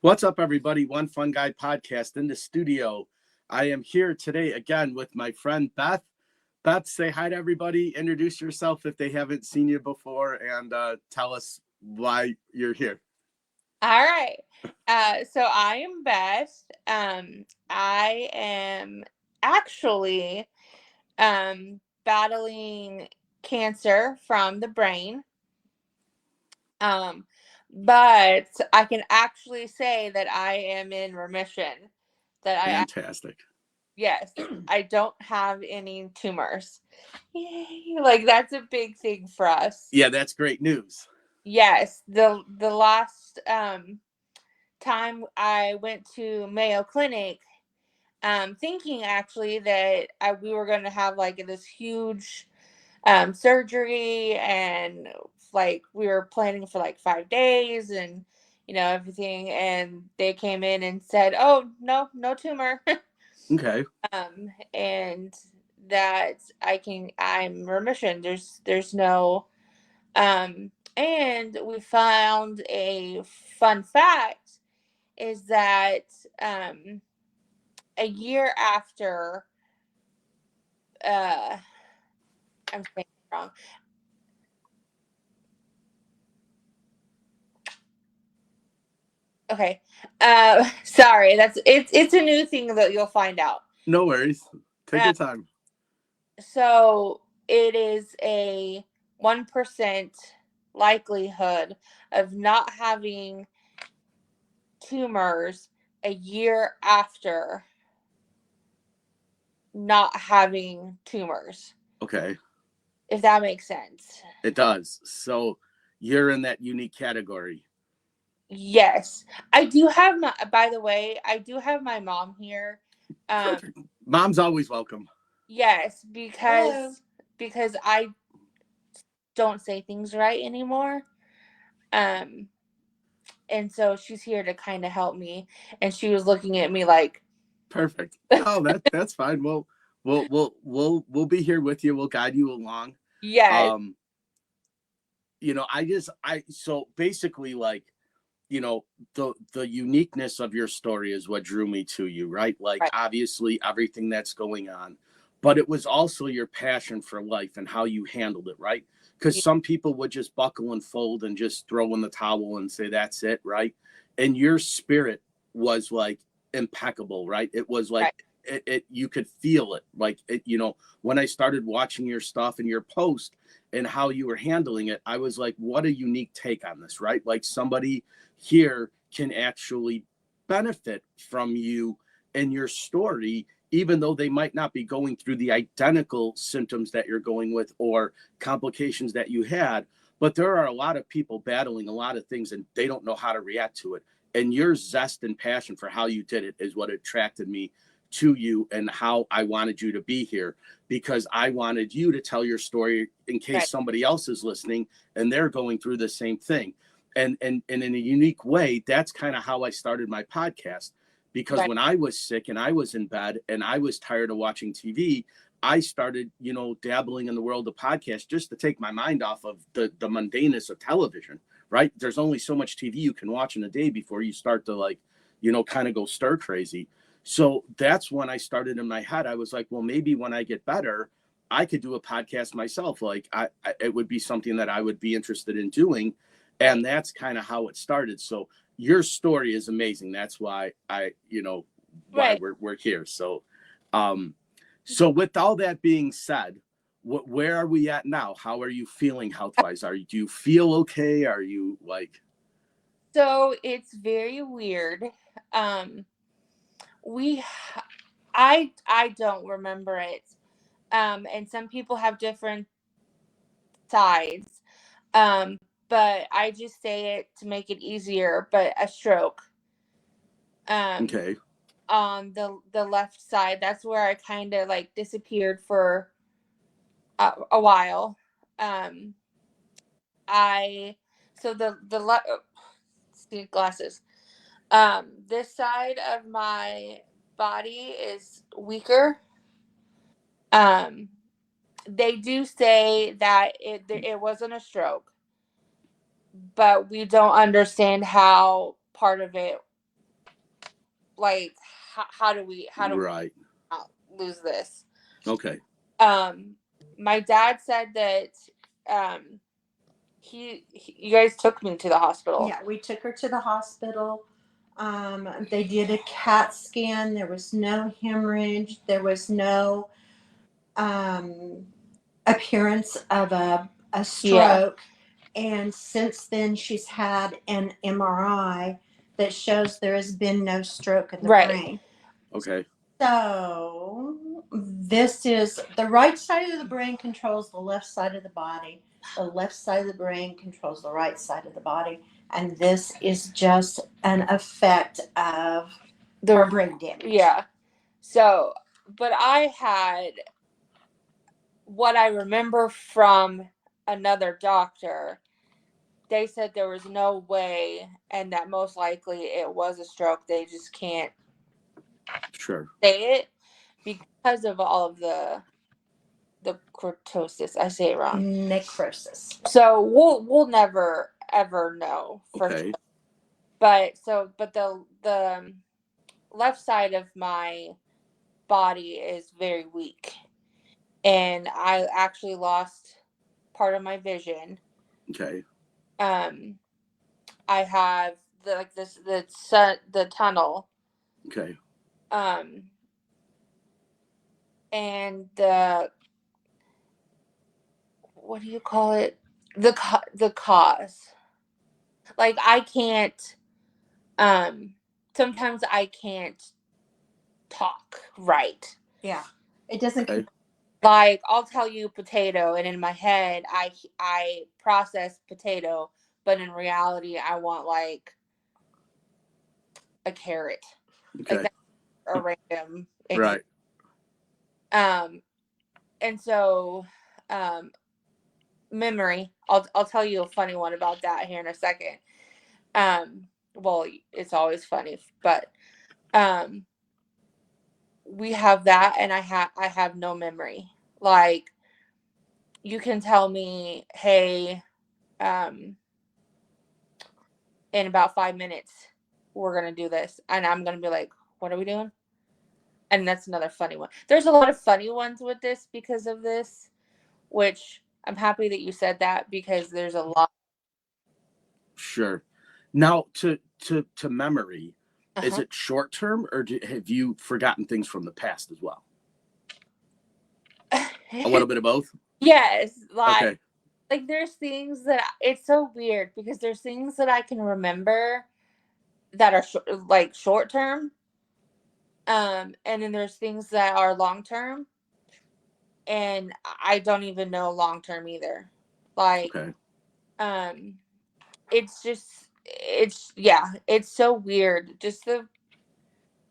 What's up, everybody? One Fun Guy podcast in the studio. I am here today again with my friend Beth. Beth, say hi to everybody. Introduce yourself if they haven't seen you before, and tell us why you're here. All right. So I am Beth. I am actually battling cancer from the brain. Um, but I can actually say that I am in remission. That I Fantastic. Yes, I don't have any tumors. Yay! Like that's a big thing for us. Yeah, that's great news. Yes, the last time I went to Mayo Clinic, thinking actually that we were going to have like this huge surgery, and like we were planning for like 5 days and everything, and they came in and said, "Oh, no tumor." Okay. And that I'm remission. There's no and we found a fun fact is that a year after uh I'm saying it wrong. Okay. Sorry, it's a new thing that you'll find out. No worries. Take Uh, your time. so it is a 1% likelihood of not having tumors a year after not having tumors, Okay. if that makes sense. It does. So you're in that unique category. Yes. I do have my By the way, I do have my mom here. Um Perfect. Mom's always welcome. yes, Hello. because I don't say things right anymore. Um and so she's here to kind of help me, and she was looking at me like, Perfect. No, that's fine. We'll be here with you. We'll guide you along. yes, Um, I so basically, like, the uniqueness of your story is what drew me to you, right? Like, right. obviously everything that's going on, but it was also your passion for life and how you handled it, right? Because some people would just buckle and fold and just throw in the towel and say that's it, right? And your spirit was like impeccable, right? It was like Right. it you could feel it, like it. When I started watching your stuff and your post and how you were handling it, I was like, what a unique take on this, right? Like, somebody here can actually benefit from you and your story, even though they might not be going through the identical symptoms that you're going with or complications that you had. But there are a lot of people battling a lot of things and they don't know how to react to it. And your zest and passion for how you did it is what attracted me to you and how I wanted you to be here, because I wanted you to tell your story in Right. case somebody else is listening and they're going through the same thing. And in a unique way, that's kind of how I started my podcast. Because Right. when I was sick and I was in bed and I was tired of watching TV, I started, dabbling in the world of podcasts just to take my mind off of the mundaneness of television, right? There's only so much TV you can watch in a day before you start to, like, kind of go stir crazy. So that's when I started in my head. I was like, well, maybe when I get better, I could do a podcast myself. Like, it would be something that I would be interested in doing. Right. And that's kind of how it started. So your story is amazing. That's why why Right. we're here. Um, so with all that being said, where are we at now? How are you feeling health wise? Do you feel okay? Are you like, So it's very weird. Um, we, I don't remember it. And some people have different sides. But I just say it to make it easier. But a stroke. Um, okay, on the left side, that's where I kind of like disappeared for a while. Um, I so the left glasses. This side of my body is weaker. Um, they do say that it wasn't a stroke, but we don't understand how part of it. like how do we Right. not lose this? Okay. My dad said that you guys took me to the hospital. Yeah, we took her to the hospital. They did a CAT scan. There was no hemorrhage. There was no appearance of a stroke. And since then, she's had an MRI that shows there has been no stroke in the brain. Okay. So this is the right side of the brain controls the left side of the body. The left side of the brain controls the right side of the body. And this is just an effect of her brain damage. Yeah. So, but I had what I remember from another doctor. They said there was no way, and that most likely it was a stroke. They just can't say it because of all of the cortosis. I say it wrong. Necrosis. So we'll never ever know for sure. But the left side of my body is very weak, and I actually lost part of my vision. Okay. I have the tunnel. Okay. And the, what do you call it? The cause. Like I can't. Sometimes I can't talk right. Yeah, it doesn't. Okay. Like I'll tell you potato, and in my head I process potato, but in reality I want like a carrot. Okay. Like that's a random. Right. And so, memory. I'll tell you a funny one about that here in a second. Well, it's always funny, but we have that, and I have no memory. Like you can tell me, hey, in about 5 minutes we're gonna do this, and I'm gonna be like, what are we doing? And that's another funny one. There's a lot of funny ones with this because of this, which I'm happy that you said that because there's a lot. Sure. Now to memory, is it short term, or have you forgotten things from the past as well? A little bit of both? Yes. Okay. Like there's things that it's so weird because there's things that I can remember that are short term. And then there's things that are long term, and I don't even know long term either. Like, it's so weird. Just the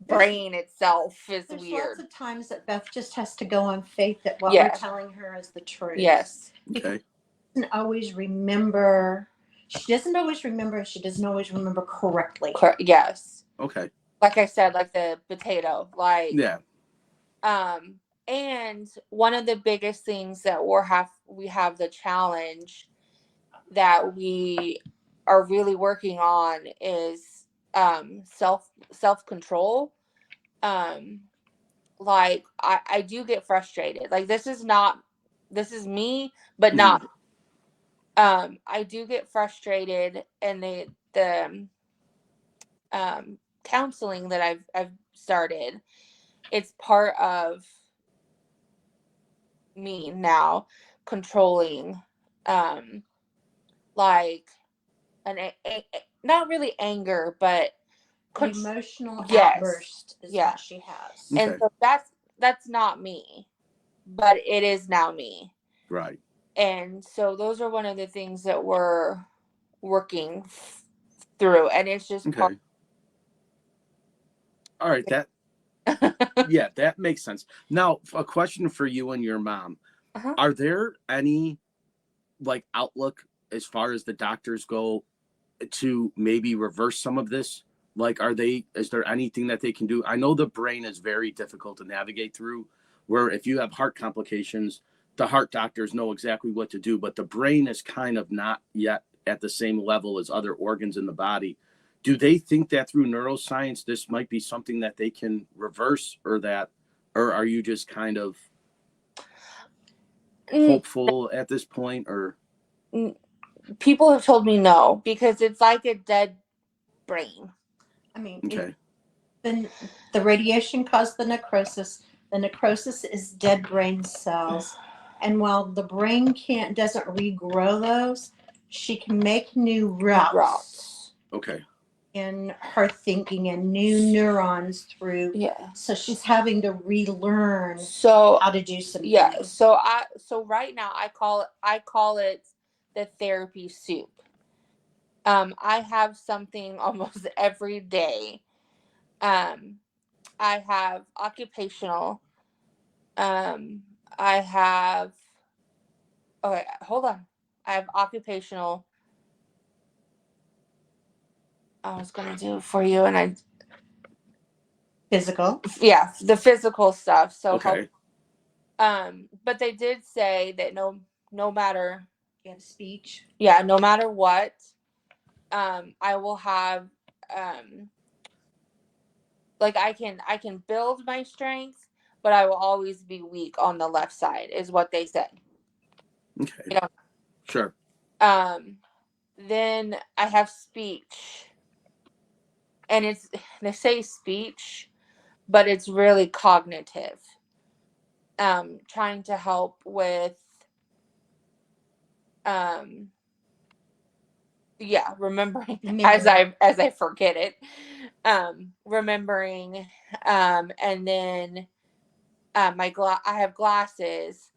brain itself is There's weird. Lots of times that Beth just has to go on faith that what we're telling her is the truth. Yes. Because she doesn't always remember. She doesn't always remember. She doesn't always remember correctly. Yes. Okay. Like I said, like the potato. Like yeah. And one of the biggest things that we have the challenge that we are really working on is self control. Like I do get frustrated. Like this is me, but not. I do get frustrated, and the counseling that I've started, it's part of me now controlling like not really anger, but an emotional outburst is what she has. And so that's not me, but it is now me. Right. And so those are one of the things that we're working through, and it's just part. All right, that that makes sense. Now, a question for you and your mom. Are there any like outlook as far as the doctors go to maybe reverse some of this? Like, is there anything that they can do? I know the brain is very difficult to navigate through, where if you have heart complications, the heart doctors know exactly what to do, but the brain is kind of not yet at the same level as other organs in the body do they think that through neuroscience this might be something that they can reverse, or are you just kind of hopeful at this point? Or people have told me no, because it's like a dead brain. I mean, okay, the radiation caused the necrosis. The necrosis is dead brain cells, and while the brain doesn't regrow those, she can make new routes okay, in her thinking and new neurons through. Yeah. So she's having to relearn So how to do some yeah. things. So right now I call it the therapy soup. I have something almost every day. I have occupational. I have. Okay, hold on. I have occupational. I was gonna do it for you, and Physical. yeah, the physical stuff. So okay, but they did say that no matter, You have speech. yeah, no matter what, I will have like I can build my strength, but I will always be weak on the left side, is what they said. okay, You know, sure, then I have speech, and they say speech, but it's really cognitive. Trying to help with remembering as I forget it, remembering, and then I have glasses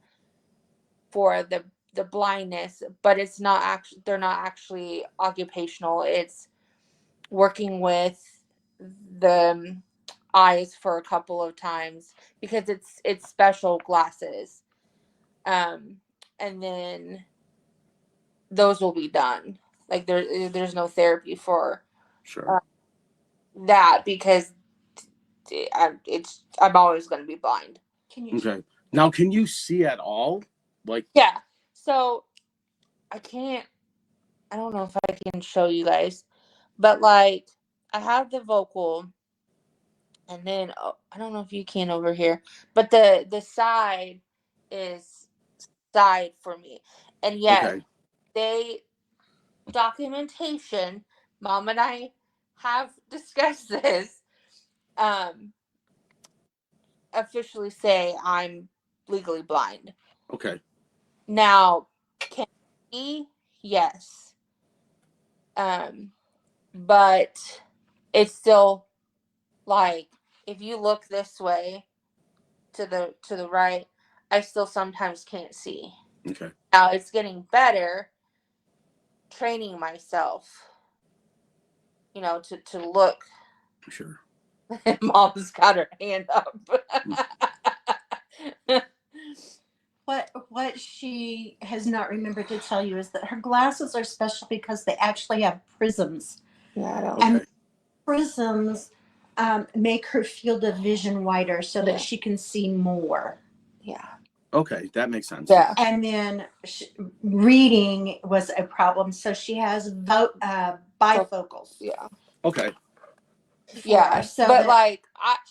for the blindness, but it's not actually, they're not actually occupational. It's working with the eyes for a couple of times, because it's special glasses, and then those will be done. Like there's no therapy for sure, that, because I'm always going to be blind. okay. Now, can you see at all? Like, Yeah. So I don't know if I can show you guys, but like I have the vocal, and then I don't know if you can over here, but the side is side for me, and yet okay, they documentation. Mom and I have discussed this. Officially say I'm legally blind. okay, Now, can he? Yes. But it's still like, if you look this way to the right, I still sometimes can't see. okay, Now it's getting better, training myself, to look. sure. Mom's got her hand up. What she has not remembered to tell you is that her glasses are special because they actually have prisms. Yeah, I don't. And Okay. prisms make her field of vision wider so that she can see more. Yeah. Okay, that makes sense. Yeah. And then reading was a problem, so she has bifocals. Yeah. Okay. Yeah. So but like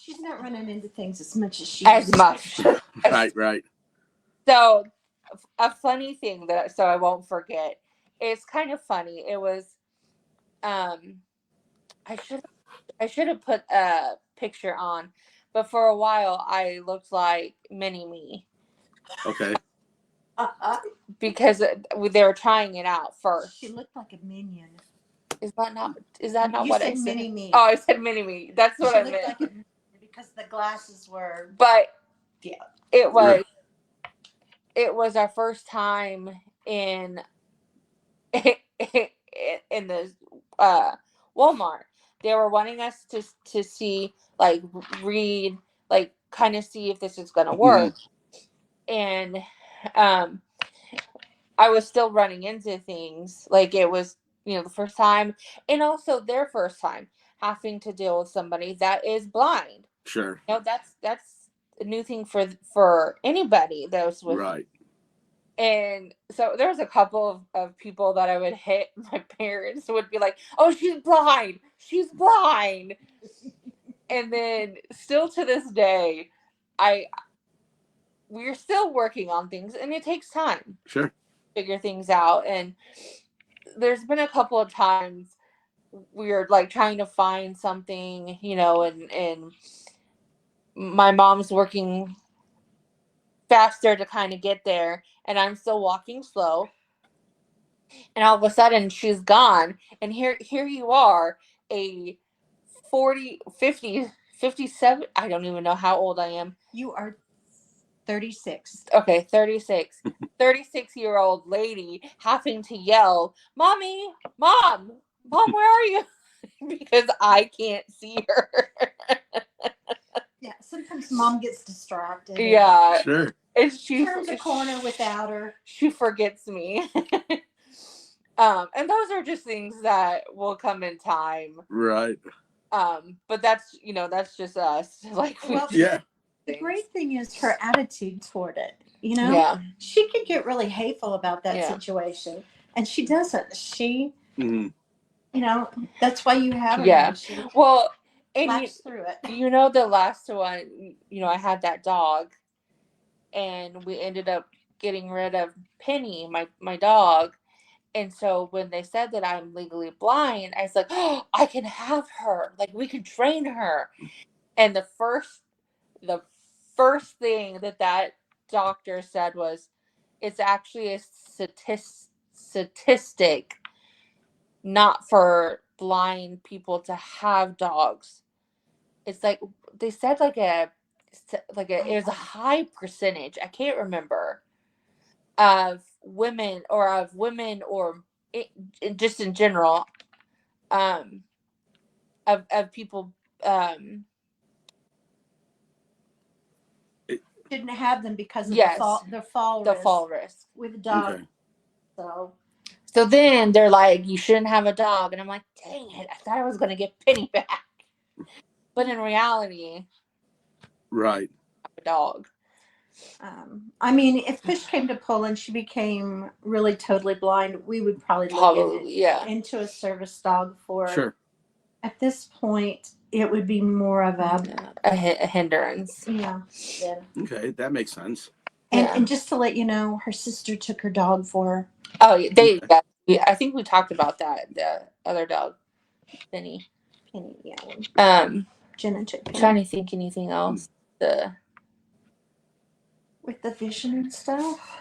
she's not running into things as much as she as used much. Right. So a funny thing so I won't forget. It's kind of funny. It was I should have put a picture on, but for a while I looked like mini me. Okay. Because they were trying it out first. She looked like a minion. Is that not You what said I said? mini me. Oh, I said mini me. That's what I meant. Like a, because the glasses were. But yeah, it was our first time in in the Walmart. They were wanting us to see, like, read, like, kind of see if this is gonna work. And I was still running into things, like it was the first time, and also their first time having to deal with somebody that is blind. Sure. That's a new thing for anybody that was with. Right. And so there was a couple of people that I would hit. My parents would be like, "Oh, she's blind. She's blind." And then still to this day, we're still working on things, and it takes time Sure. to figure things out. And there's been a couple of times we're like trying to find something, and my mom's working faster to kind of get there, and I'm still walking slow. And all of a sudden she's gone, and here you are, a 40, 50, 57. I don't even know how old I am. You are 36. Okay, 36. 36-year-old lady having to yell, "Mommy, mom, where are you?" Because I can't see her. Yeah, sometimes mom gets distracted. Yeah. Sure. And she turns a corner without her. She forgets me. And those are just things that will come in time. Right. But that's just us. Like, Yeah. The great thing is her attitude toward it. Yeah. She could get really hateful about that situation, and she doesn't. She, that's why you have her. Yeah. She Well, and laughs through it. The last one, I had that dog, and we ended up getting rid of Penny, my dog. And so when they said that I'm legally blind, I was like, "Oh, I can have her. Like, we can train her." And the first thing that doctor said was, "It's actually a statistic not for blind people to have dogs." It's like they said it was a high percentage. I can't remember of women or just in general, of people didn't have them because of yes, the fall risk with the dog. Okay. So then they're like, "You shouldn't have a dog," and I'm like, "Dang it! I thought I was gonna get Penny back," but in reality, right, I'm a dog. I mean, if push came to pull and she became really totally blind, we would probably look into a service dog for her. Sure. At this point, it would be more of a hindrance. Yeah. Okay, that makes sense. And just to let you know, her sister took her dog for her. Oh, I think we talked about that. The other dog, Penny, yeah. Jenna took Penny. Trying to think anything else. With the vision and stuff.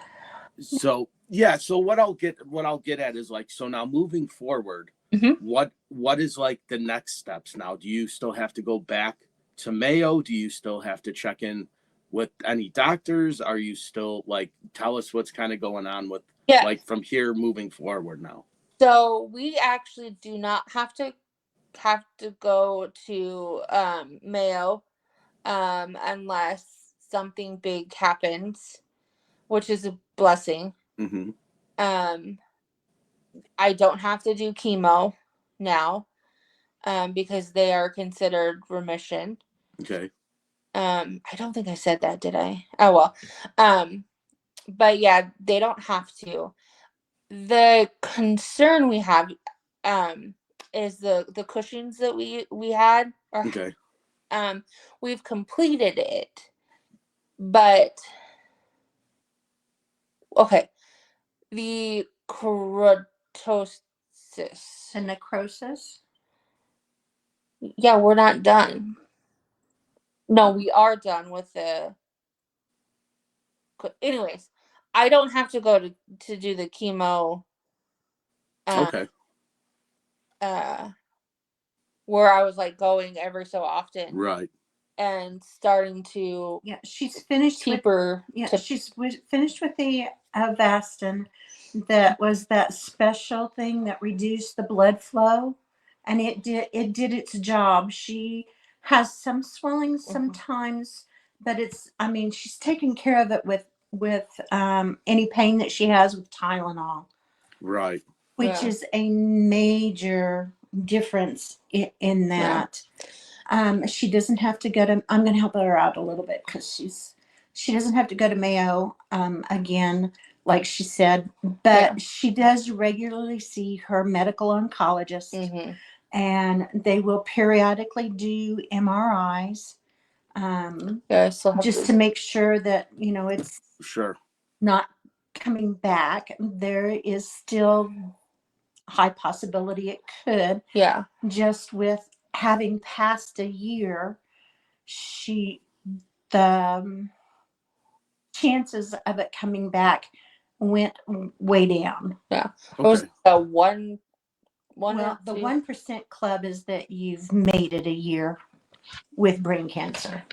So yeah, so what I'll get at is like, so now moving forward, what is like the next steps now? Do you still have to go back to Mayo? Do you still have to check in with any doctors? Are you still like, tell us what's kind of going on with like from here moving forward now? So we actually do not have to go to Mayo unless something big happens, which is a blessing. I don't have to do chemo now because they are considered remission. Okay. I don't think I said that, did I? Oh well. But yeah, they don't have to. The concern we have is the Cushing's that we had. Okay. We've completed it, but okay. The keratosis. The necrosis? Yeah, we're not done. No, we are done with the. Anyways, I don't have to go to do the chemo. Okay. Where I was like going every so often. Right. And starting to. Yeah, she's finished cheaper. She's finished with the Avastin. That was that special thing that reduced the blood flow, and it did its job. She has some swelling sometimes, but she's taking care of it with any pain that she has with Tylenol. Right. Which is a major difference in that. She doesn't have to go to. I'm going to help her out a little bit because she doesn't have to go to Mayo again like she said, but she does regularly see her medical oncologist, Mm-hmm. and they will periodically do MRIs, Yeah, I still have just to. to make sure that, you know, it's Sure. not coming back. There is still high possibility it could, Yeah. just with having passed a year, she the chances of it coming back went way down. Yeah. It was Okay. a one Well, or the two. 1% club is that you've made it a year with brain cancer.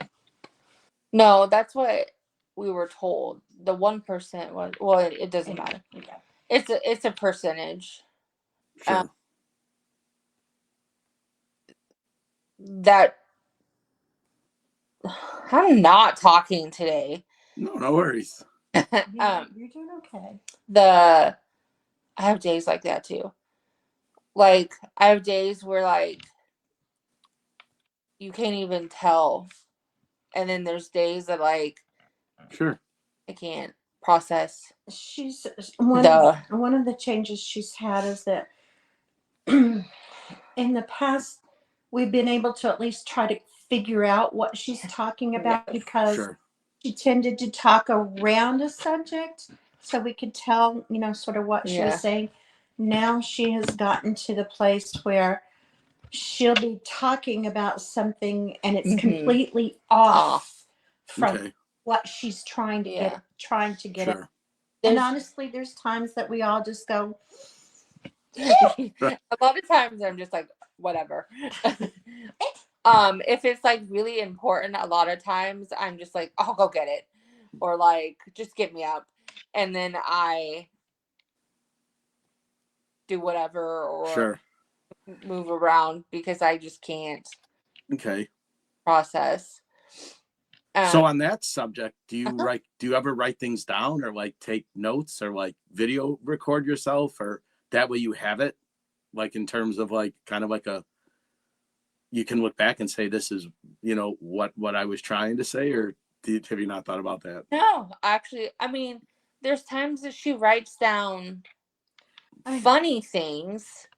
No, that's what we were told. The 1% was, well, it doesn't matter. Okay. It's a percentage. Sure. That I'm not talking today. No, no worries. You're doing okay. I have days like that too. Like I have days where like you can't even tell, and then there's days that like Sure. I can't process. She's The one of the changes she's had is that in the past we've been able to at least try to figure out what she's talking about, because Sure. she tended to talk around a subject so we could tell, you know, sort of what she was saying. Now she has gotten to the place where she'll be talking about something and it's Mhm. completely off from Okay. what she's trying to Yeah. get at. Sure. And honestly, there's times that we all just go, a lot of times I'm just like whatever. If it's like really important, a lot of times I'm just like, I'll go get it, or like just get me up, and then I do whatever or Sure. move around because I just can't Okay. process. So on that subject, Uh-huh. do you ever write things down or like take notes or like video record yourself, or that way you have it, like in terms of like kind of like you can look back and say this is, what I was trying to say, or have you not thought about that? No, actually, I mean, there's times that she writes down funny things,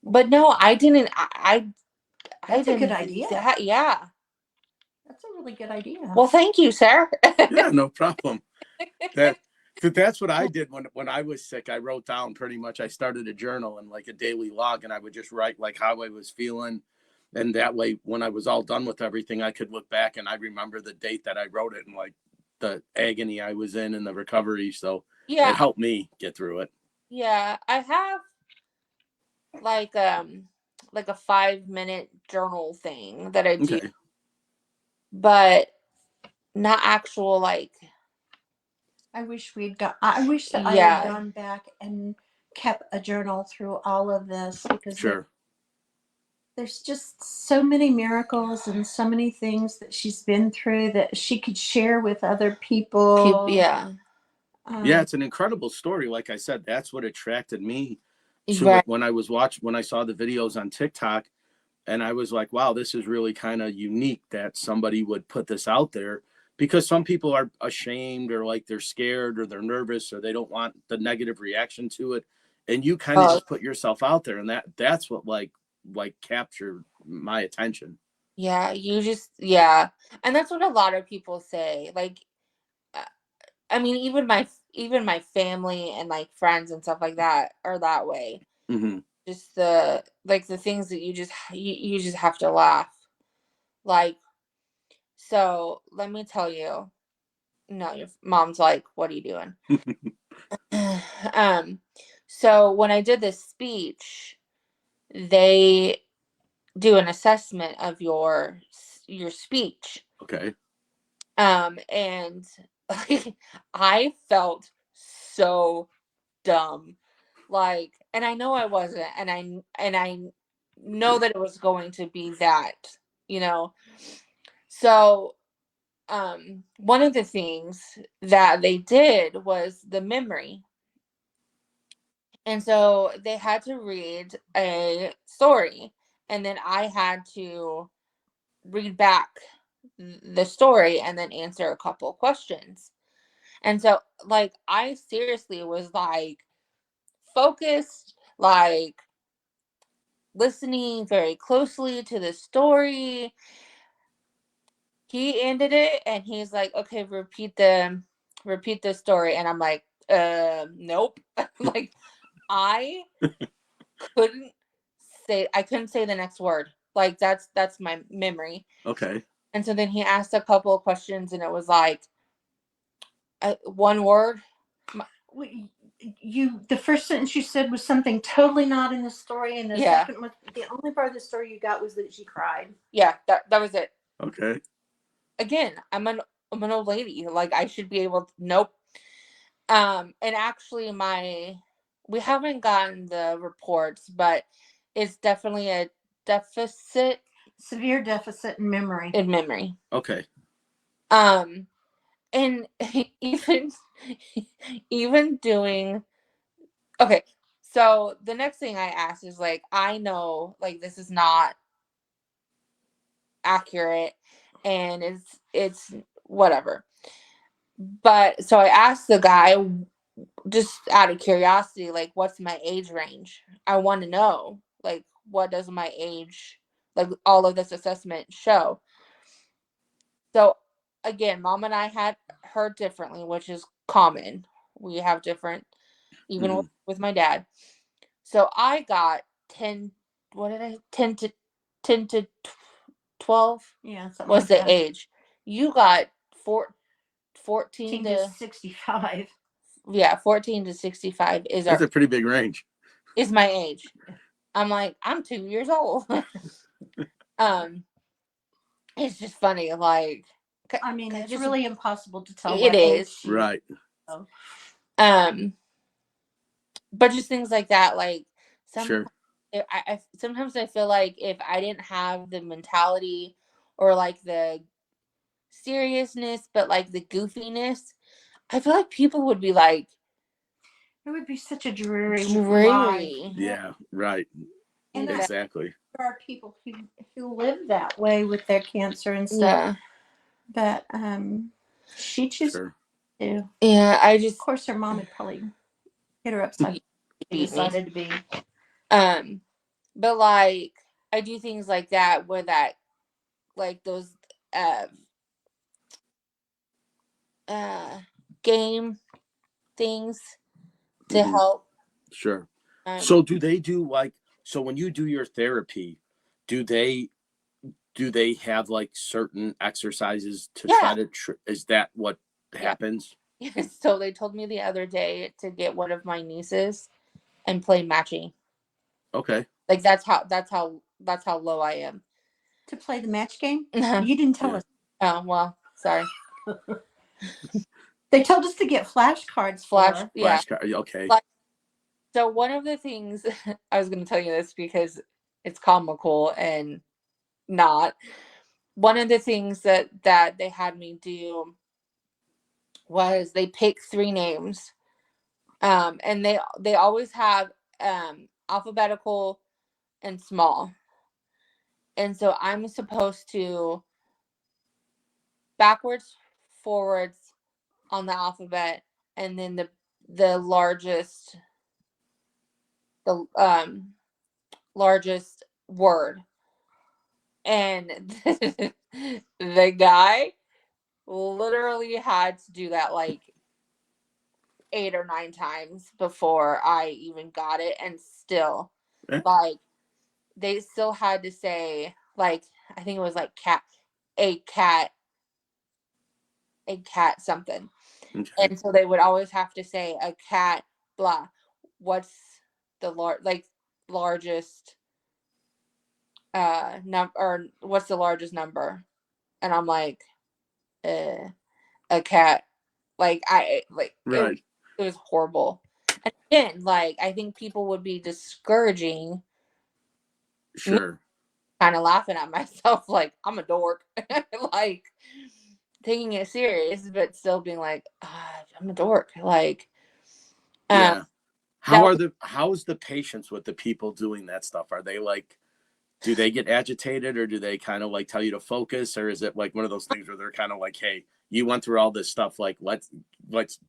but no, I didn't. I that's a didn't good do idea. that. Yeah. That's a really good idea. Well, thank you, sir. Yeah, no problem. That's what I did when I was sick. I wrote down pretty much. I started a journal and like a daily log, and I would just write like how I was feeling, and that way, when I was all done with everything, I could look back and I remember the date that I wrote it and like the agony I was in and the recovery. So it Yeah, helped me get through it. yeah. I have like a 5-minute journal thing that I do, Okay. but not actual like I wish that I had yeah. gone back and kept a journal through all of this, because Sure. there's just so many miracles and so many things that she's been through that she could share with other people. Yeah. Yeah, it's an incredible story. Like I said, that's what attracted me to Right. it when I saw the videos on TikTok, and I was like, wow, this is really kind of unique that somebody would put this out there, because some people are ashamed or like they're scared or they're nervous or they don't want the negative reaction to it. And you kind of Oh, just put yourself out there, and that's what like captured my attention. yeah. Yeah. And that's what a lot of people say. Like, uh, I mean, even my family and like friends and stuff like that are that way. Hmm. Just the things that you just have to laugh. Like, so let me tell you. No, your mom's like, what are you doing? um, so when I did this speech, they do an assessment of your speech. Okay. And like, I felt so dumb. Like, and I know I wasn't, and I know that it was going to be that, you know. So, one of the things that they did was the memory. And so they had to read a story, and then I had to read back the story and then answer a couple questions. And so, like, I seriously was like focused, like listening very closely to the story. He ended it and he's like, okay, repeat the story. And I'm like, nope. Like, I couldn't I couldn't say the next word. Like, that's my memory. Okay. And so then he asked a couple of questions and it was like, one word. The first sentence you said was something totally not in the story, and the Yeah. second one, the only part of the story you got was that she cried. Yeah, that was it. Okay. Again, I'm an old lady. Like, I should be able to, nope. And actually we haven't gotten the reports, but it's definitely a deficit Severe deficit in memory. in memory. Okay. And even doing, okay, so the next thing I asked is like, I know like this is not accurate and it's whatever. But so I asked the guy, just out of curiosity, like, what's my age range? I want to know, like, what does my age, like, all of this assessment show? So again, mom and I had heard differently, which is common. We have different, even with my dad. So I got 10, what did I, 10 to 12 Yeah, something was like the that. age. You got 14 14 to to 65. Yeah, 14 to 65 That's a pretty big range. is my age. I'm like, I'm 2 years old. It's just funny, like, I mean, it's just, really impossible to tell it what age is. she Right. is. But just things like that, like, Sure. sometimes I feel like if I didn't have the mentality or like the seriousness, but like the goofiness, I feel like people would be like, It would be such a dreary life. dreary. Yeah. Right. And Exactly. there are people who live that way with their cancer and stuff. Yeah. But she chooses Sure. to. Yeah, I Of just course, her mom would probably hit her upside. She beat me. decided to be. But like, I do things like that where that, like, those game things to help. Sure. So do they do like, so when you do your therapy, do they have like certain exercises to try to is that what happens? So they told me the other day to get one of my nieces and play matching. Okay. Like, that's how low I am. To play the match game? You didn't tell us. Oh, well, sorry. They told us to get flashcards for her. Flashcard. Okay. So one of the things, I was going to tell you this because it's comical and not. One of the things that they had me do was they pick 3 names. And they always have alphabetical and small. And so I'm supposed to backwards, forwards on the alphabet, and then the largest word. And the guy literally had to do that like 8 or 9 times before I even got it, and still like they still had to say, like, I think it was like a cat something. Okay. And so they would always have to say a cat blah, what's the largest number, or what's the largest number? And I'm like, a cat. Like, Right. it was horrible. And again, like, I think people would be discouraging. Sure. Kind of laughing at myself, like, I'm a dork. Like, taking it serious, but still being like, I'm a dork. Like, yeah. How is the patience with the people doing that stuff? Are they like do they get agitated, or do they kind of like tell you to focus, or is it like one of those things where they're kind of like, hey, you went through all this stuff, like let's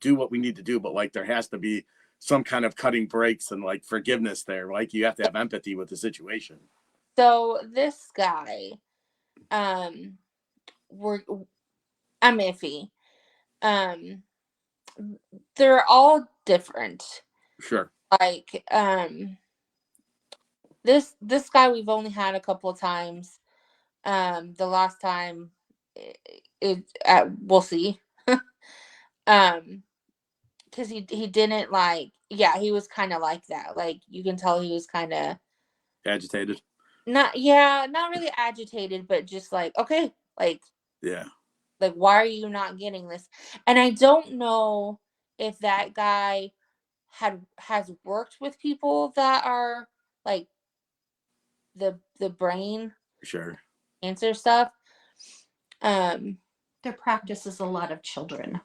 do what we need to do, but like there has to be some kind of cutting breaks and like forgiveness there, like you have to have empathy with the situation. So this guy, we're I'm iffy. Um, they're all different. Sure. Like, this guy we've only had a couple of times. The last time, we'll see. Because he didn't like, yeah, he was kind of like that. Like you can tell he was kind of Agitated. not really agitated, but just like, okay, Yeah. like why are you not getting this? And I don't know if that guy has worked with people that are like the brain Sure. cancer stuff. Their practice is a lot of children.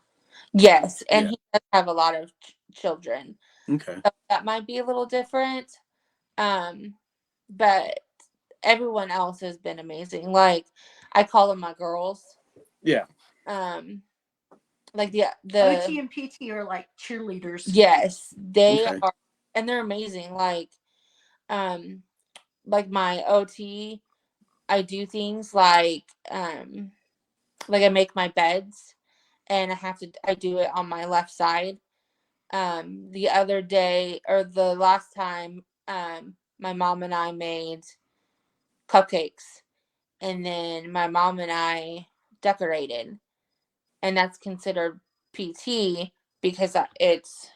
Yes, and Yeah. he does have a lot of children. Okay. So that might be a little different. But everyone else has been amazing. Like I call them my girls. Yeah. Like OT and PT are like cheerleaders. yes, they Okay. are, and they're amazing. Like my OT, I do things like I make my beds, and I do it on my left side. The other day, or the last time, my mom and I made cupcakes, and then my mom and I decorated, and that's considered PT because it's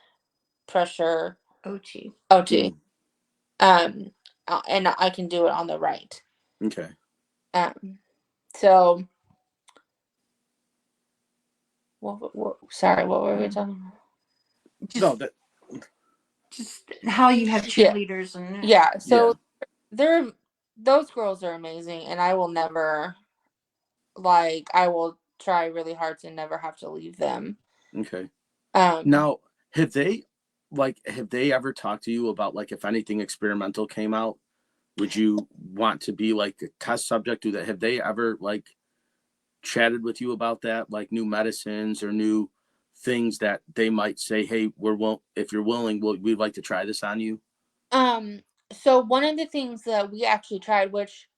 pressure OT. OT. And I can do it on the right. Okay. So sorry, what were we talking about? Just how you have cheerleaders and yeah. So those girls are amazing, and I will never, like, I will try really hard to never have to leave them. Okay. Now, have they ever talked to you about like if anything experimental came out, would you want to be like a test subject? Have they ever like chatted with you about that, like new medicines or new things that they might say, hey, if you're willing, we'd like to try this on you? So one of the things that we actually tried, which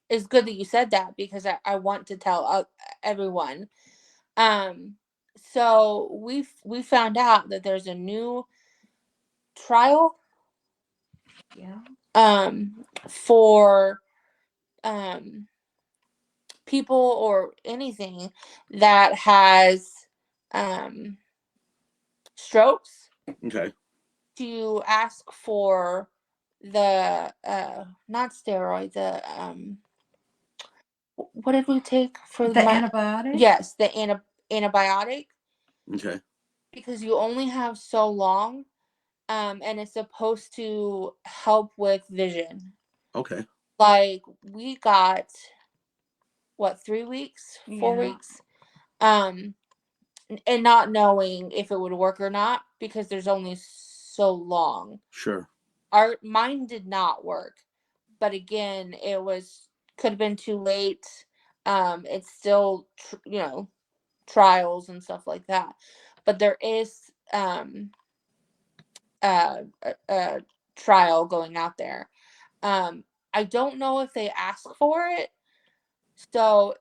is good that you said that, because I want to tell everyone. So we found out that there's a new trial for people or anything that has strokes, Okay. to ask for the not steroid, the what did we take for the antibiotic? Yes, the antibiotic, Okay. because you only have so long, and it's supposed to help with vision. Okay. Like we got 3 weeks, 4 weeks, and not knowing if it would work or not, because there's only so long. Sure. Mine did not work, but again, could have been too late. It's still trials and stuff like that, but there is a trial going out there. I don't know if they ask for it, so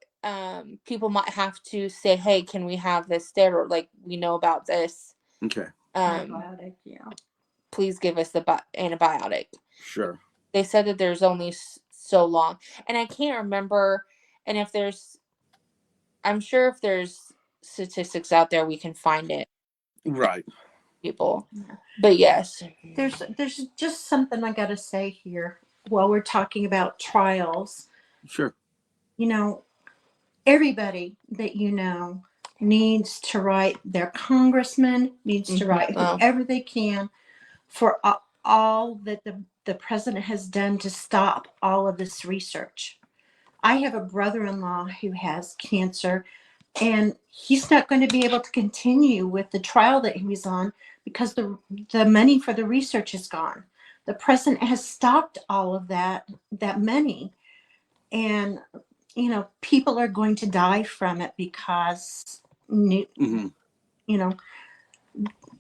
people might have to say, hey, can we have this steroid, like we know about this Okay. Antibiotic, please give us the antibiotic. Sure. They said that there's only so long, and I can't remember, and I'm sure if there's statistics out there, we can find it. Right. People. But yes. There's just something I got to say here while we're talking about trials. Sure. Everybody that needs to write their congressman, needs to write whoever they can for all that the president has done to stop all of this research. I have a brother-in-law who has cancer, and he's not going to be able to continue with the trial that he was on because the money for the research is gone. the president has stopped all of that money, and people are going to die from it because Mm-hmm. you know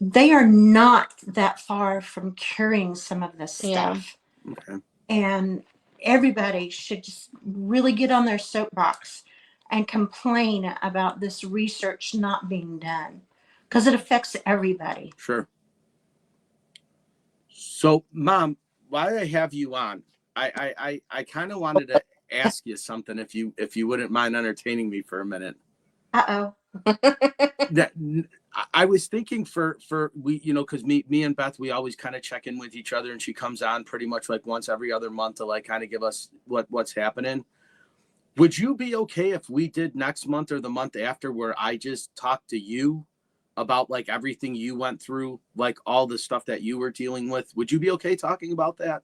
they are not that far from curing some of this stuff. Okay. And everybody should just really get on their soapbox and complain about this research not being done, because it affects everybody. Sure. So, Mom, why I have you on, I kind of wanted to ask you something, if you wouldn't mind entertaining me for a minute. Uh-oh. That I was thinking for we, because me and Beth, we always kind of check in with each other, and she comes on pretty much like once every other month to like kind of give us what's happening. Would you be okay if we did next month or the month after, where I just talked to you about like everything you went through, like all the stuff that you were dealing with? Would you be okay talking about that?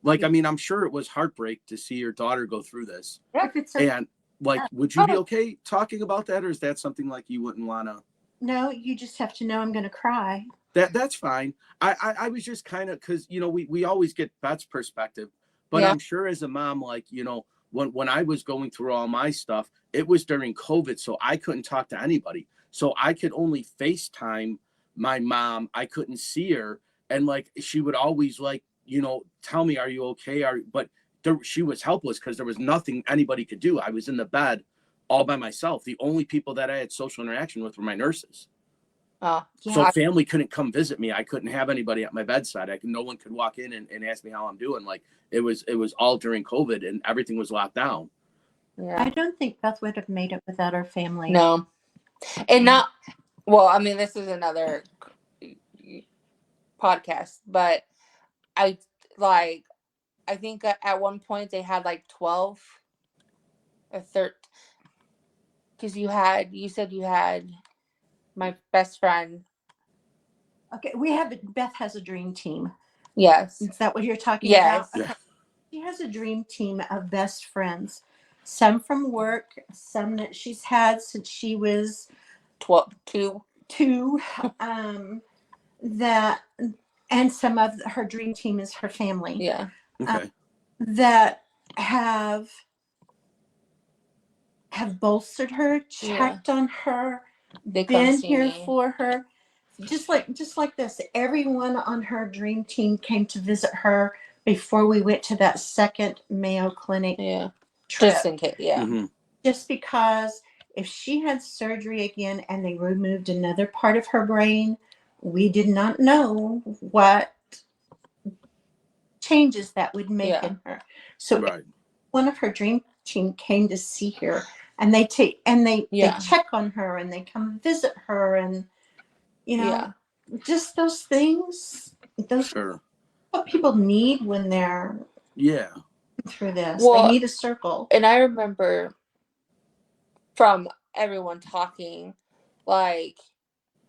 Like, I mean, I'm sure it was heartbreak to see your daughter go through this. If it's And like, would you be okay talking about that? Or is that something like you wouldn't want to? No, you just have to know I'm going to cry. That's fine. I was just kind of, because, we always get Beth's perspective, but I'm sure as a mom, like, when I was going through all my stuff, it was during COVID. So I couldn't talk to anybody. So I could only FaceTime my mom. I couldn't see her. And like, she would always like, tell me, are you okay? But she was helpless because there was nothing anybody could do. I was in the bed all by myself. The only people that I had social interaction with were my nurses. So family couldn't come visit me. I couldn't have anybody at my bedside. No one could walk in and ask me how I'm doing. Like it was all during COVID and everything was locked down. I don't think Beth would have made it without her family. No. And not, well, I mean, this is another podcast, but I think at one point they had like 12 or 13, because you said you had my best friend. Okay, Beth has a dream team. Yes. Is that what you're talking yes. about? Okay. She has a dream team of best friends. Some from work, some that she's had since she was 2. That, and some of her dream team is her family. Yeah. Okay. That have bolstered her, checked on her, been here for her. Just like this, everyone on her dream team came to visit her before we went to that second Mayo Clinic trip. Just in case, Mm-hmm. Just because if she had surgery again and they removed another part of her brain, we did not know what changes that would make in her. So one of her dream team came to see her, and they check on her and they come visit her, and just those things. Those are what people need when they're through this. Well, they need a circle. And I remember from everyone talking, like,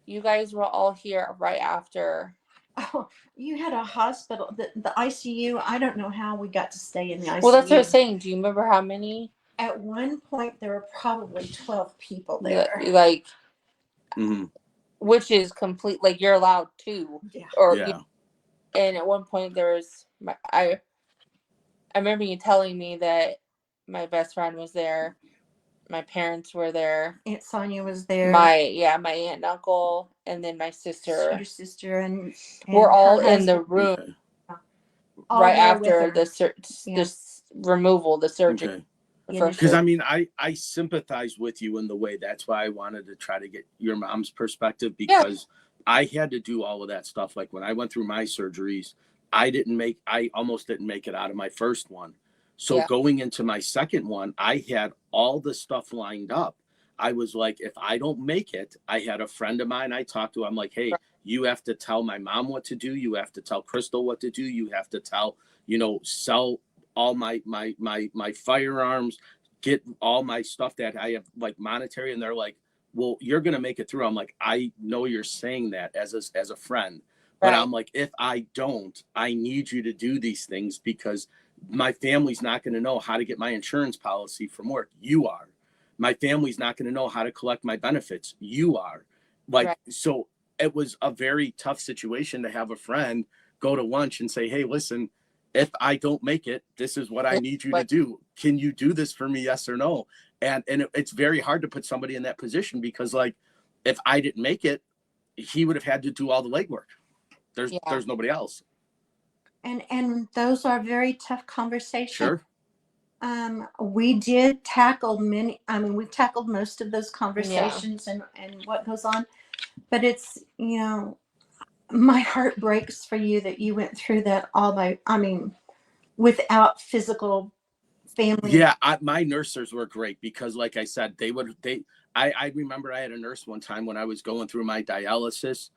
you guys were all here right after. Oh, you had a hospital, the ICU. I don't know how we got to stay in the ICU. Well, that's what I was saying. Do you remember how many? At one point, there were probably 12 people there. Like, which is complete. Like, you're allowed 2. And at one point, there was I remember you telling me that my best friend was there. My parents were there. Aunt Sonia was there. My aunt and uncle, and then my sister. Your sister and we're all in the room right after the removal, the surgery. Because I mean, I sympathize with you in the way. That's why I wanted to try to get your mom's perspective, because I had to do all of that stuff. Like when I went through my surgeries, I almost didn't make it out of my first one. So going into my second one, I had all the stuff lined up. I was like, if I don't make it, I had a friend of mine I talked to. I'm like, hey, you have to tell my mom what to do. You have to tell Crystal what to do. You have to tell, sell all my firearms, get all my stuff that I have, like monetary. And they're like, well, you're going to make it through. I'm like, I know you're saying that as a friend, but I'm like, if I don't, I need you to do these things, because my family's not going to know how to get my insurance policy from work. You are. My family's not going to know how to collect my benefits. You are. So it was a very tough situation to have a friend go to lunch and say, hey, listen, if I don't make it, this is what I need you to do. Can you do this for me? Yes or no? And it's very hard to put somebody in that position because, like, if I didn't make it, he would have had to do all the legwork. There's nobody else. And those are very tough conversations. Sure. We did tackle we've tackled most of those conversations and what goes on, but it's, my heart breaks for you that you went through that without physical family. Yeah. My nurses were great because, like I said, I remember I had a nurse one time when I was going through my dialysis.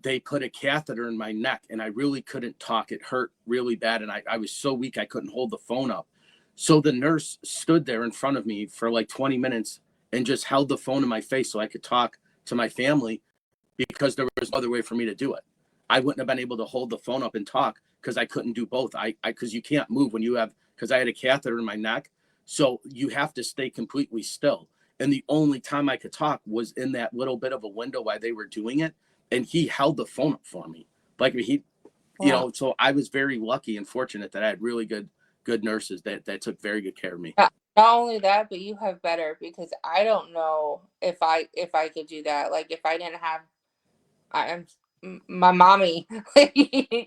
They put a catheter in my neck and I really couldn't talk. It hurt really bad. And I was so weak, I couldn't hold the phone up. So the nurse stood there in front of me for like 20 minutes and just held the phone in my face so I could talk to my family because there was no other way for me to do it. I wouldn't have been able to hold the phone up and talk because I couldn't do both. Because you can't move because I had a catheter in my neck. So you have to stay completely still. And the only time I could talk was in that little bit of a window while they were doing it. And he held the phone up for me. Like so I was very lucky and fortunate that I had really good nurses that took very good care of me. Not only that, but you have better, because I don't know if I could do that. Like if I didn't have, I'm my mommy,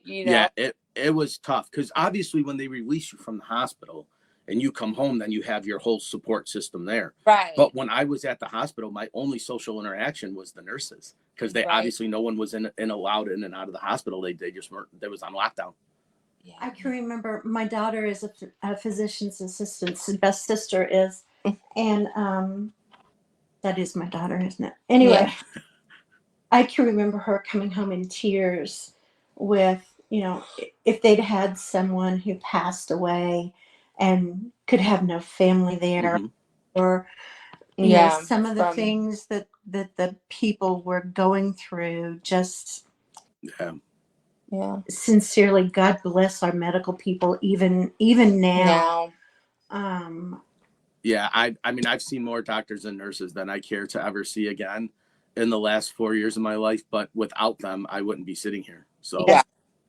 Yeah, it was tough because obviously when they release you from the hospital and you come home, then you have your whole support system there. Right. But when I was at the hospital, my only social interaction was the nurses because they obviously no one was allowed in and out of the hospital. They just weren't. They was on lockdown. Yeah. I can remember my daughter is a physician's assistant. Beth's sister is, and that is my daughter, isn't it? Anyway, I can remember her coming home in tears with, if they'd had someone who passed away and could have no family there, or some of the things that the people were going through. Just sincerely, God bless our medical people, even now. Yeah, I mean, I've seen more doctors and nurses than I care to ever see again in the last 4 years of my life, but without them, I wouldn't be sitting here. So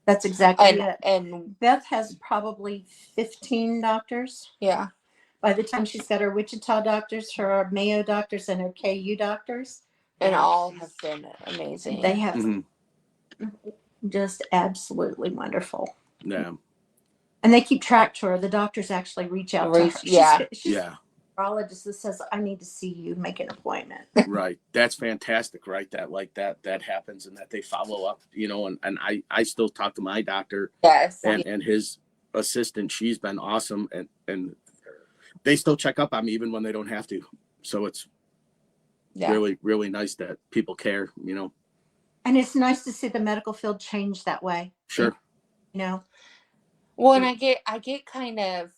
that's exactly it. And Beth has probably 15 doctors. Yeah. By the time she's got her Wichita doctors, her Mayo doctors, and her KU doctors. And all have been amazing. They have just absolutely wonderful. Yeah. And they keep track to her. The doctors actually reach out to her. She's a neurologist that says, I need to see you, make an appointment. Right. That's fantastic, right? That happens and that they follow up, and I still talk to my doctor and his assistant. She's been awesome. And they still check up on me even when they don't have to. So it's really, really nice that people care, And it's nice to see the medical field change that way. Sure. Well, and I get kind of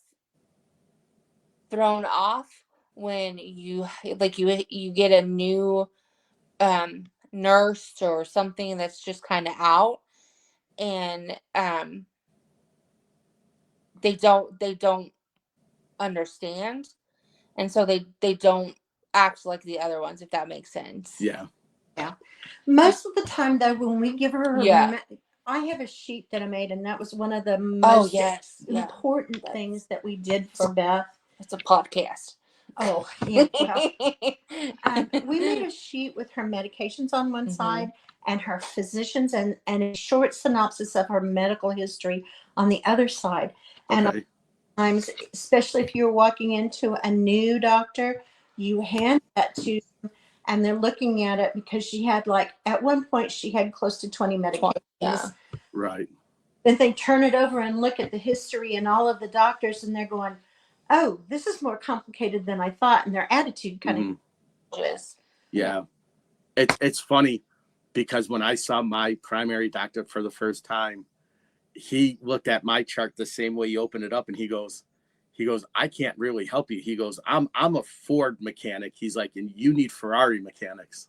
thrown off when you get a new nurse or something that's just kind of out, and they don't understand, and so they don't act like the other ones, if that makes sense. Yeah. Most of the time, though, when we give her I have a sheet that I made, and that was one of the most important things that we did for Beth. It's a podcast. Oh, yeah. Well, we made a sheet with her medications on one side and her physicians and a short synopsis of her medical history on the other side. And sometimes, especially if you're walking into a new doctor, you hand that to them and they're looking at it because she had at one point she had close to 20 medications. Yeah. Right. Then they turn it over and look at the history and all of the doctors, and they're going, oh, this is more complicated than I thought. And their attitude kind of is. Yeah. It's funny because when I saw my primary doctor for the first time, he looked at my chart the same way you opened it up, and he goes, I can't really help you. He goes, I'm a Ford mechanic. He's like, and you need Ferrari mechanics.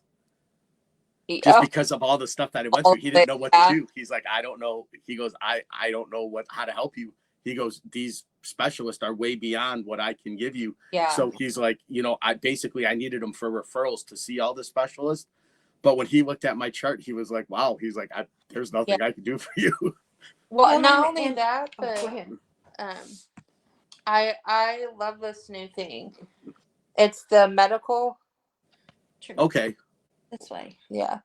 Just because of all the stuff that I went through, he didn't know what to do. He's like, I don't know. He goes, I don't know how to help you. He goes, these specialists are way beyond what I can give you. Yeah. So he's like, I needed him for referrals to see all the specialists. But when he looked at my chart, he was like, wow. He's like, there's nothing I can do for you. Well, Well, not only and- that, Oh, go but ahead. I love this new thing. It's the medical. True. Okay. This way. Yeah.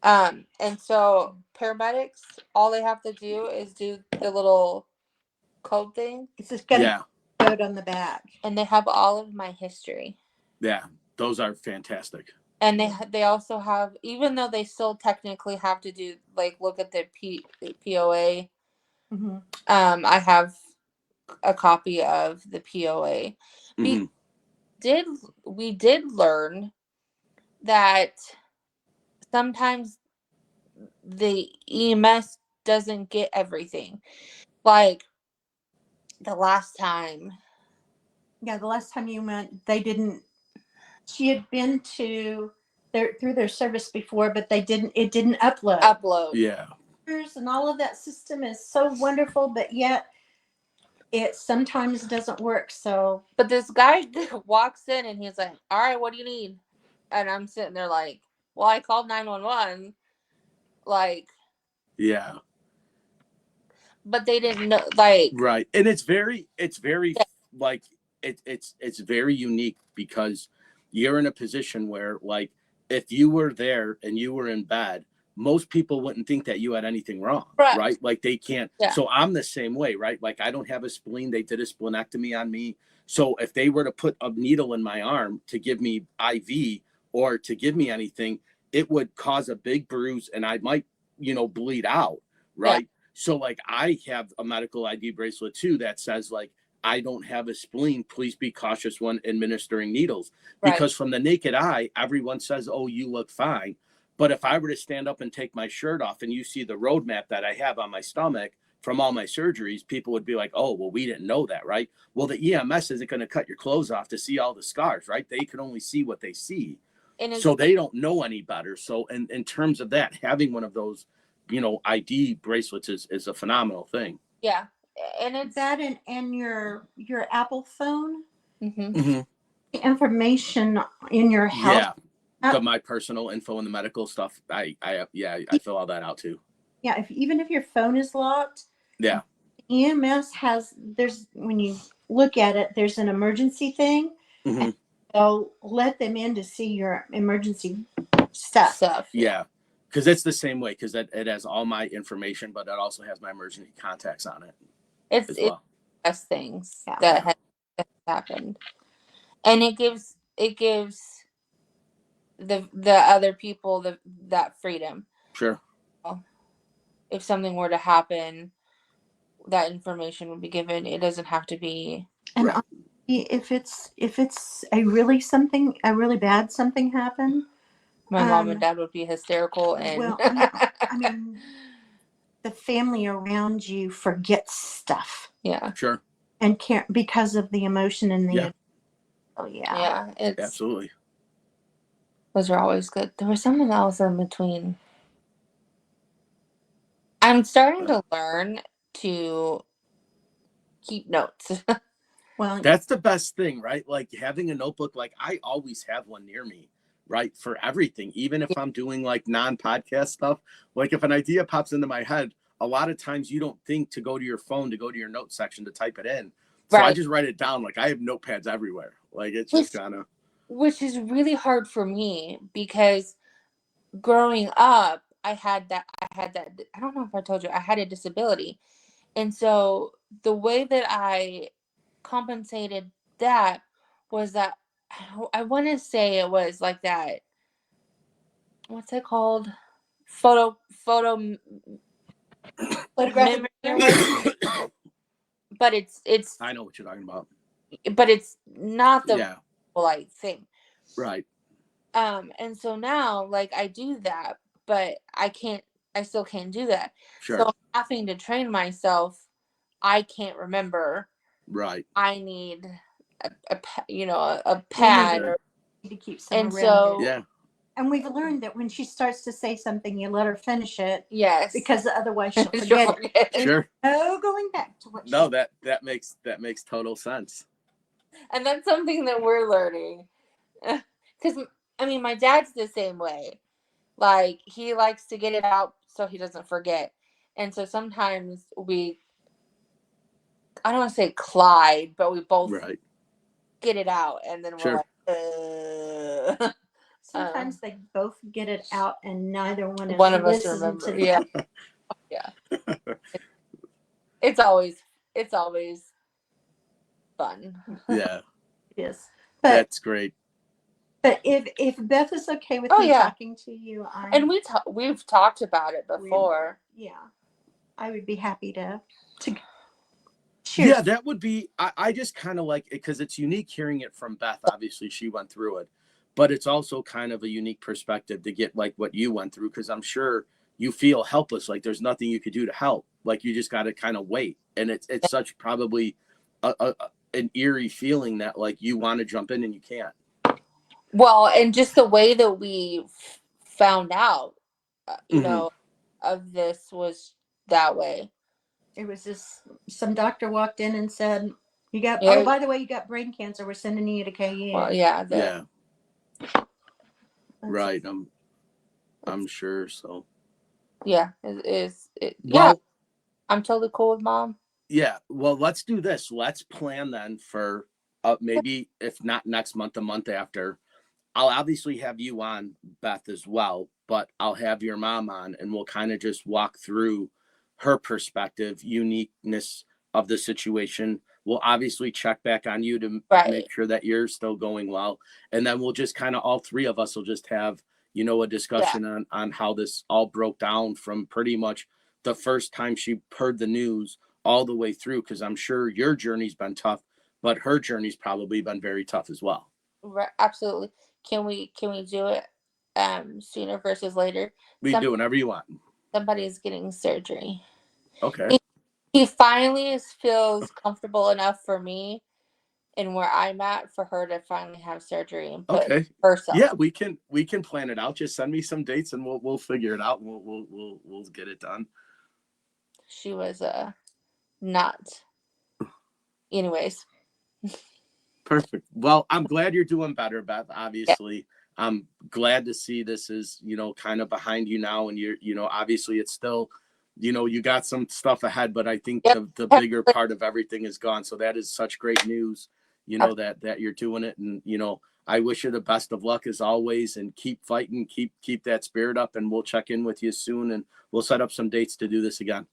And so paramedics, all they have to do is do the little code thing, It's just got Yeah. a code on the back. and they have all of my history. Yeah. Those are fantastic. And they also have, even though they still technically have to do like look at the POA. Mm-hmm. I have a copy of the POA. Mhm. We did learn that sometimes the EMS doesn't get everything. Like the last time. Yeah, the last time you went, they didn't. She had been to through their service before, but it didn't upload. Yeah. And all of that system is so wonderful, but yet it sometimes doesn't work. So But this guy walks in and he's like, "All right, what do you need?" And I'm sitting there like, "Well, I called 911." Like, Yeah. but they didn't know. Like, Right. And it's very like it's very unique because you're in a position where, like, if you were there and you were in bed, most people wouldn't think that you had anything wrong. Correct. Right. Like they can't. Yeah. So I'm the same way, right? Like I don't have a spleen. They did a splenectomy on me. So if they were to put a needle in my arm to give me IV or to give me anything, it would cause a big bruise and I might, bleed out. Right. So like I have a medical ID bracelet too that says like I don't have a spleen. Please be cautious when administering needles. right. Because from the naked eye, everyone says, "Oh, you look fine." But if I were to stand up and take my shirt off and you see the roadmap that I have on my stomach from all my surgeries, people would be like, "Oh, well, we didn't know that, right?" Well, the EMS isn't going to cut your clothes off to see all the scars, right? They can only see what they see. And So they don't know any better. So in terms of that, having one of those, ID bracelets is a phenomenal thing. yeah, and it's that and your Apple phone Mm-hmm. information in your health. Yeah. My personal info and the medical stuff. I fill all that out too. Yeah, even if your phone is locked, Yeah. EMS there's when you look at it, there's an emergency thing. Mm-hmm. They'll let them in to see your emergency stuff. Yeah. Because it's the same way because it has all my information, but it also has my emergency contacts on it. It's well. best things that has happened, and it gives the other people that freedom. Sure. If something were to happen, that information would be given. It doesn't have to be. And if it's a really bad something happened, My mom and dad would be hysterical, and well, I mean, the family around you forgets stuff. Yeah. Sure. And can't because of the emotion and the. Yeah. Oh yeah. Yeah. It's absolutely. Those are always good. There was something else in between. I'm starting to learn to keep notes. Well, that's the best thing, right? Like having a notebook, like I always have one near me, right? For everything, even if I'm doing like non-podcast stuff, like if an idea pops into my head, a lot of times you don't think to go to your phone, to go to your notes section to type it in. So I just write it down. Like I have notepads everywhere. Like it's just kind of. Which is really hard for me because growing up, I had that, I don't know if I told you, I had a disability. And so the way that I compensated that was that I want to say it was like that. What's it called? Photographic memory. But it's. I know what you're talking about. But it's not the like thing. Right. And so now, like, I do that, but I still can't do that. Sure. So having to train myself, I can't remember. Right. I need a pad to keep some and around. So yeah. And we've learned that when she starts to say something, you let her finish it. Yes. Because otherwise she'll forget it. Sure. No going back to what. No, that makes total sense. And that's something that we're learning. Because I mean, my dad's the same way. Like he likes to get it out so he doesn't forget. And so sometimes I don't want to say collide, but we both Right. get it out, and then we're Sure. like, Sometimes they both get it out and neither one is one of us listening remember. to Yeah, yeah. It's always fun. Yeah, Yes. But that's great. if Beth is okay with Oh, me yeah. talking to you, And we've talked about it before. yeah, I would be happy to share. Yeah, that would be, I just kind of like it because it's unique hearing it from Beth. Obviously, she went through it, but it's also kind of a unique perspective to get like what you went through, because I'm sure you feel helpless, like there's nothing you could do to help. Like you just got to kind of wait. And it's such probably an eerie feeling that like you want to jump in and you can't. Well, and just the way that we found out, you Mhm. know, of this was that way. It was just some doctor walked in and said, "You got Yeah. oh, by the way, you got brain cancer. We're sending you to KU." Well, yeah, Yeah, That's right. I'm sure. So, yeah, it, yeah. well, I'm totally cool with Mom. yeah. Well, let's do this. Let's plan then for maybe if not next month, the month after. I'll obviously have you on, Beth, as well, but I'll have your mom on and we'll kind of just walk through her perspective, uniqueness of the situation. We'll obviously check back on you to Right. make sure that you're still going well. And then we'll just kind of all three of us will just have, a discussion on how this all broke down from pretty much the first time she heard the news all the way through. Cause I'm sure your journey's been tough, but her journey's probably been very tough as well. Right, absolutely. Can we do it sooner versus later? We do whatever you want. Somebody's getting surgery. Okay. He finally feels comfortable enough for me and where I'm at for her to finally have surgery and put herself. Yeah, we can plan it out. Just send me some dates and we'll figure it out. And we'll get it done. She was not. Anyways. Perfect. Well, I'm glad you're doing better, Beth. Obviously, yeah. I'm glad to see this is kind of behind you now, and you're obviously it's still you got some stuff ahead, but I think the bigger part of everything is gone. So that is such great news. That you're doing it, and I wish you the best of luck as always, and keep fighting, keep that spirit up, and we'll check in with you soon, and we'll set up some dates to do this again.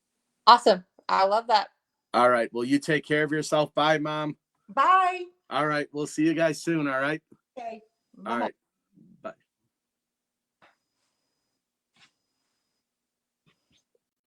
Awesome. I love that. All right. Well, you take care of yourself. Bye, Mom. Bye. All right. We'll see you guys soon. All right. Okay. All right.